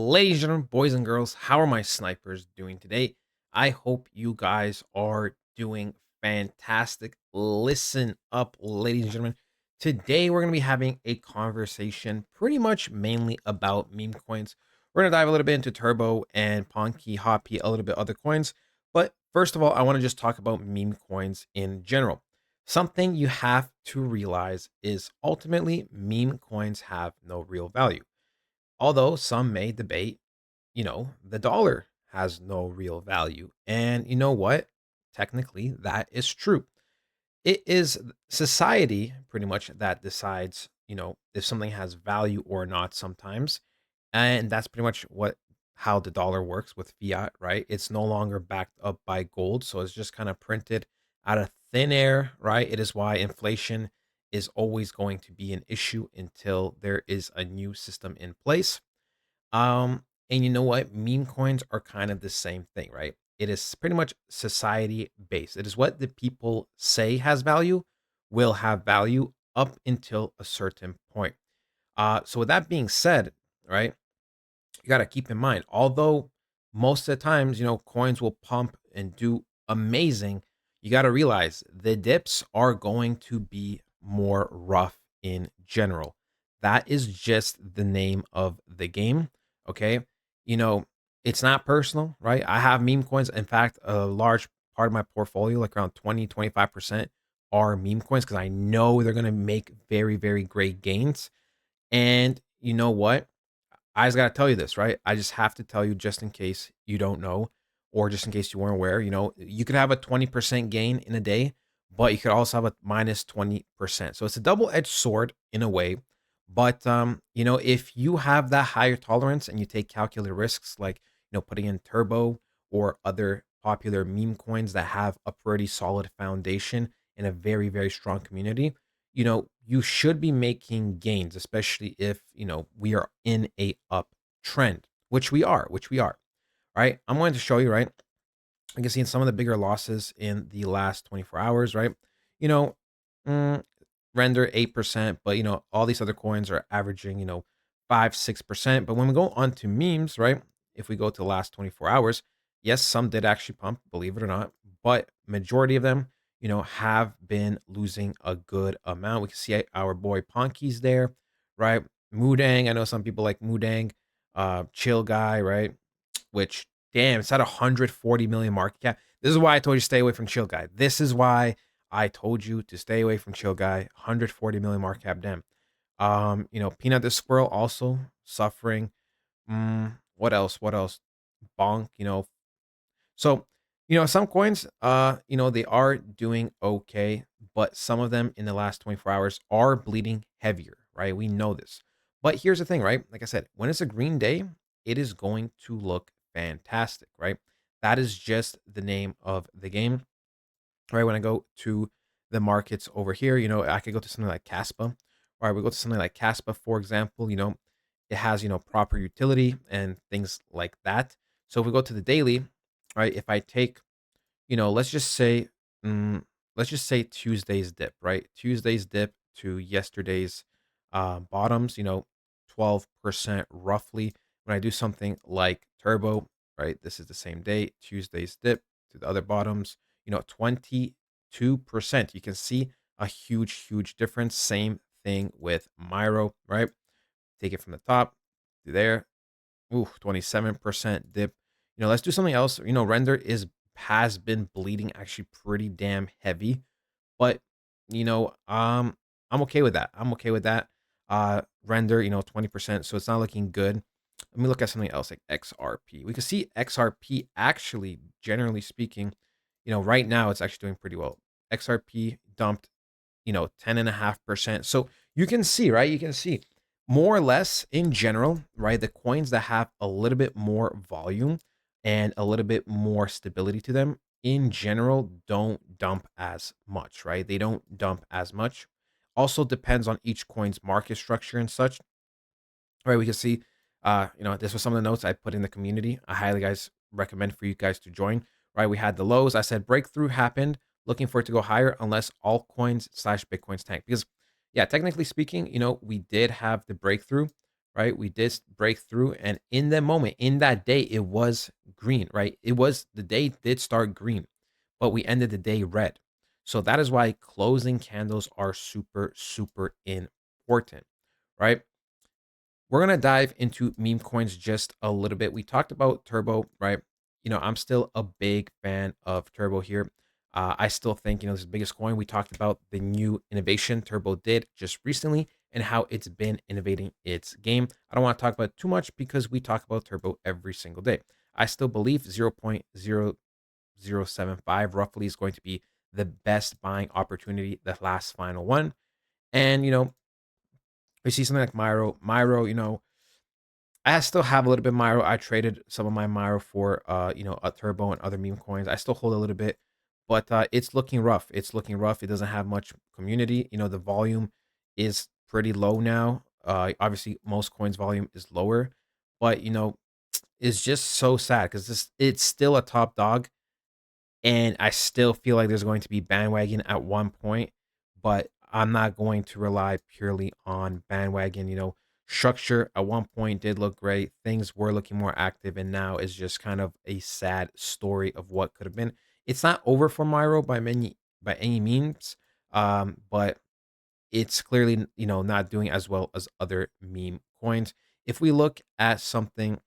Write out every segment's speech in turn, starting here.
Ladies and gentlemen, boys and girls, how are my snipers doing today? I hope you guys are doing fantastic. Listen up, ladies and gentlemen. Today, we're going to be having a conversation pretty much mainly about meme coins. We're going to dive a little bit into Turbo and Ponke, Hoppy, a little bit other coins. But first of all, I want to just talk about meme coins in general. Something you have to realize is ultimately meme coins have no real value. Although some may debate, the dollar has no real value. And you know what? Technically, that is true. It is society pretty much that decides, if something has value or not sometimes. And that's pretty much how the dollar works with fiat, right? It's no longer backed up by gold. So it's just kind of printed out of thin air, right? It is why inflation is always going to be an issue until there is a new system in place. And you know what? Meme coins are kind of the same thing, right? It is pretty much society based. It is what the people say has value will have value up until a certain point. So with that being said, right, you got to keep in mind, although most of the times, coins will pump and do amazing, you got to realize the dips are going to be more rough in general. That is just the name of the game. Okay. You know, it's not personal, right? I have meme coins. In fact, a large part of my portfolio, like around 20-25%, are meme coins because I know they're going to make very, very great gains. And you know what? I just gotta tell you this, right? I just have to tell you just in case you don't know, or just in case you weren't aware. You could have a 20% gain in a day, but you could also have a minus 20%. So it's a double-edged sword in a way. But if you have that higher tolerance and you take calculated risks, like putting in turbo or other popular meme coins that have a pretty solid foundation and a very, very strong community, you should be making gains, especially if, we are in a uptrend, which we are, right? I'm going to show you, right? You can see in some of the bigger losses in the last 24 hours, right? You know, mm, render 8%, but all these other coins are averaging, 5-6%. But when we go on to memes, right? If we go to the last 24 hours, yes, some did actually pump, believe it or not, but majority of them, have been losing a good amount. We can see our boy Ponke's there, right? Moodang, I know some people like Moodang, chill guy, right? Which damn, it's at 140 million market cap. This is why I told you to stay away from chill guy. This is why I told you to stay away from chill guy. 140 million market cap. Damn. Peanut the squirrel also suffering. What else? What else? Bonk. So some coins, they are doing okay, but some of them in the last 24 hours are bleeding heavier, right? We know this. But here's the thing, right? Like I said, when it's a green day, it is going to look fantastic, right? That is just the name of the game, right? When I go to the markets over here, I could go to something like Caspa, or I would go to something like Caspa, for example, it has, proper utility and things like that. So if we go to the daily, right, if I take, let's just say, Tuesday's dip, right? Tuesday's dip to yesterday's bottoms, 12% roughly. When I do something like Turbo, right, this is the same day, Tuesday's dip to the other bottoms, 22%. You can see a huge, huge difference. Same thing with Myro, right? Take it from the top to there. Ooh, 27% dip. Let's do something else. Render has been bleeding actually pretty damn heavy, but I'm okay with that. I'm okay with that. Render, 20%, so it's not looking good. Let me look at something else like XRP. We can see XRP actually, generally speaking, right now it's actually doing pretty well. XRP dumped, 10.5%. So you can see, right? You can see more or less in general, right? The coins that have a little bit more volume and a little bit more stability to them in general don't dump as much, right? They don't dump as much. Also depends on each coin's market structure and such, right? We can see, this was some of the notes I put in the community. I highly guys recommend for you guys to join, right? We had the lows. I said breakthrough happened, looking for it to go higher unless altcoins/Bitcoins tank. Because, yeah, technically speaking, we did have the breakthrough, right? We did break through, and in that moment, in that day, it was green, right? It was the day did start green, but we ended the day red. So that is why closing candles are super, super important, right? We're gonna dive into meme coins just a little bit. We talked about Turbo, right? I'm still a big fan of Turbo here. I still think this is the biggest coin. We talked about the new innovation Turbo did just recently and how it's been innovating its game. I don't want to talk about it too much because we talk about Turbo every single day. I still believe 0.0075 roughly is going to be the best buying opportunity, the last final one. And we see something like Myro, I still have a little bit of Myro. I traded some of my Myro for a Turbo and other meme coins. I still hold a little bit, but it's looking rough. It's looking rough. It doesn't have much community. The volume is pretty low now. Obviously most coins volume is lower, but it's just so sad because it's still a top dog, and I still feel like there's going to be bandwagon at one point, but I'm not going to rely purely on bandwagon. Structure at one point did look great. Things were looking more active, and now is just kind of a sad story of what could have been. It's not over for Myro by any means, but it's clearly not doing as well as other meme coins. If we look at something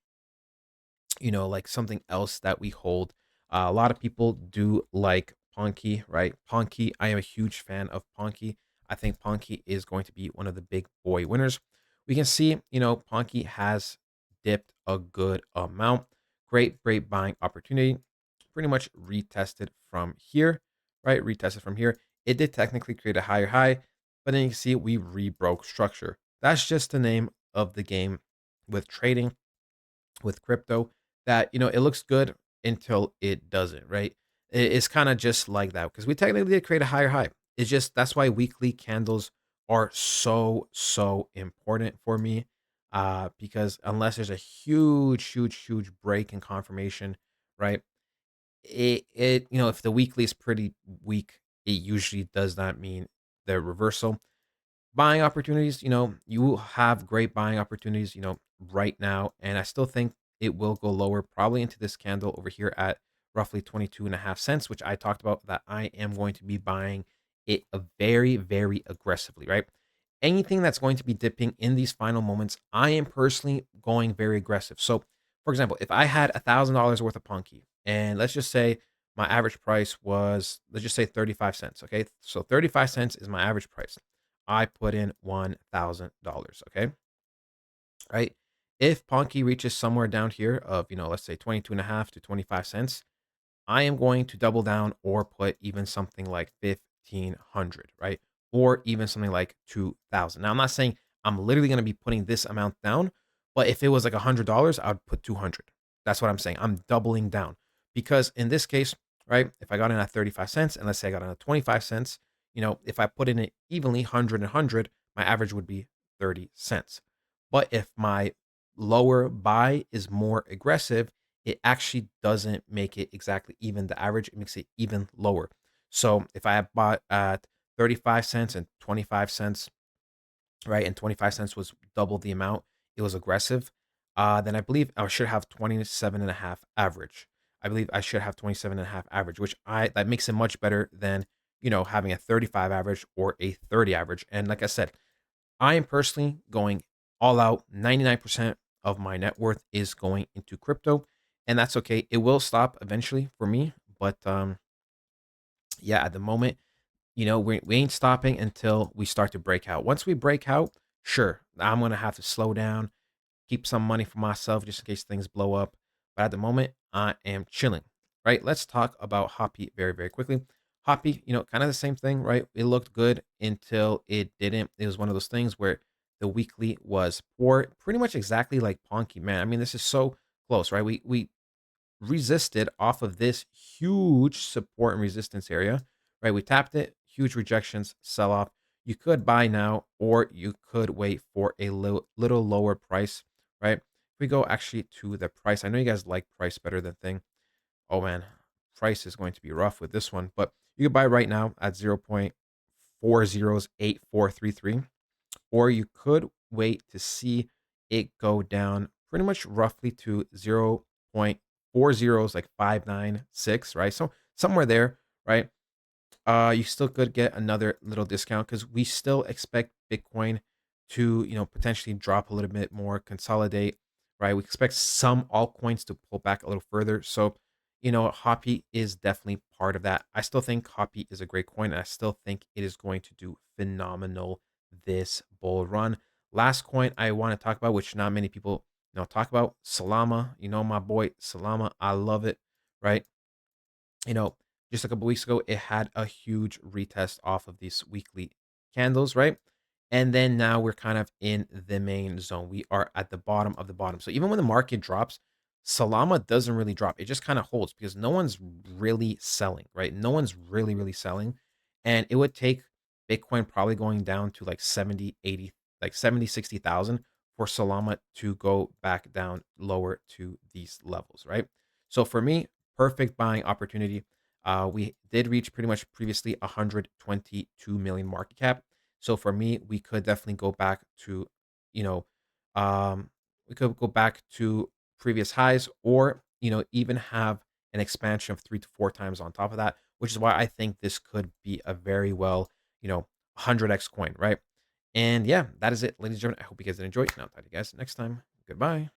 like something else that we hold. A lot of people do like Ponke, right? Ponke, I am a huge fan of Ponke. I think Ponke is going to be one of the big boy winners. We can see, Ponke has dipped a good amount. Great buying opportunity. Pretty much retested from here, right? Retested from here. It did technically create a higher high, but then you can see we rebroke structure. That's just the name of the game with trading, with crypto, that it looks good until it doesn't, right? It's kind of just like that because we technically did create a higher high. It's just that's why weekly candles are so important for me, because unless there's a huge break in confirmation, right? It if the weekly is pretty weak, it usually does not mean the reversal. Buying opportunities, you have great buying opportunities, right now. And I still think it will go lower, probably into this candle over here at roughly 22.5 cents, which I talked about that I am going to be buying it very aggressively, right? Anything that's going to be dipping in these final moments, I am personally going very aggressive. So, for example, if I had $1,000 worth of Punky, and let's just say my average price was, let's just say 35 cents. Okay. So 35 cents is my average price. I put in $1,000. Okay. Right. If Ponky reaches somewhere down here of, let's say 22.5 to 25 cents, I am going to double down or put even something like 1,500, right? Or even something like 2,000. Now, I'm not saying I'm literally going to be putting this amount down, but if it was like $100, I would put 200. That's what I'm saying. I'm doubling down because in this case, right? If I got in at 35 cents and let's say I got in at 25 cents, if I put in it evenly 100 and 100, my average would be 30 cents. But if my lower buy is more aggressive, it actually doesn't make it exactly even the average. It makes it even lower. So if I bought at 35 cents and 25 cents, right, and 25 cents was double the amount, it was aggressive, then I believe I should have 27 and a half average. I believe I should have 27 and a half average, which that makes it much better than, having a 35 average or a 30 average. And like I said, I am personally going all out. 99% of my net worth is going into crypto, and that's okay. It will stop eventually for me, but yeah, at the moment, we ain't stopping until we start to break out. Once we break out, sure, I'm gonna have to slow down, keep some money for myself just in case things blow up. But at the moment, I am chilling. Right? Let's talk about Hoppy very quickly. Hoppy, kind of the same thing, right? It looked good until it didn't. It was one of those things where the weekly was poor, pretty much exactly like Ponky. Man, I mean, this is so close, right? We resisted off of this huge support and resistance area, right? We tapped it, huge rejections, sell off. You could buy now, or you could wait for a little lower price, right? If we go actually to the price, I know you guys like price better than thing. Oh man, price is going to be rough with this one, but you could buy right now at 0.408433, or you could wait to see it go down pretty much roughly to 0.40, like 596, right? So somewhere there, right? You still could get another little discount because we still expect Bitcoin to, potentially drop a little bit more, consolidate, right? We expect some altcoins to pull back a little further. So, Hoppy is definitely part of that. I still think Hoppy is a great coin. And I still think it is going to do phenomenal this bull run. Last coin I want to talk about, which not many people, talk about, Salama. My boy Salama. I love it, right? you know, just a couple weeks ago, it had a huge retest off of these weekly candles, right? And then now we're kind of in the main zone. We are at the bottom of the bottom. So even when the market drops, Salama doesn't really drop. It just kind of holds because no one's really selling, right? No one's really, really selling. And it would take Bitcoin probably going down to like 70, 80, like 70, 60,000 for Salama to go back down lower to these levels, right? So for me, perfect buying opportunity. We did reach pretty much previously 122 million market cap. So for me, we could definitely go back to, you know, um, we could go back to previous highs, or even have an expansion of 3 to 4 times on top of that, which is why I think this could be a very well, 100x coin, right? And yeah, that is it, ladies and gentlemen. I hope you guys did enjoy. And I'll talk to you guys next time. Goodbye.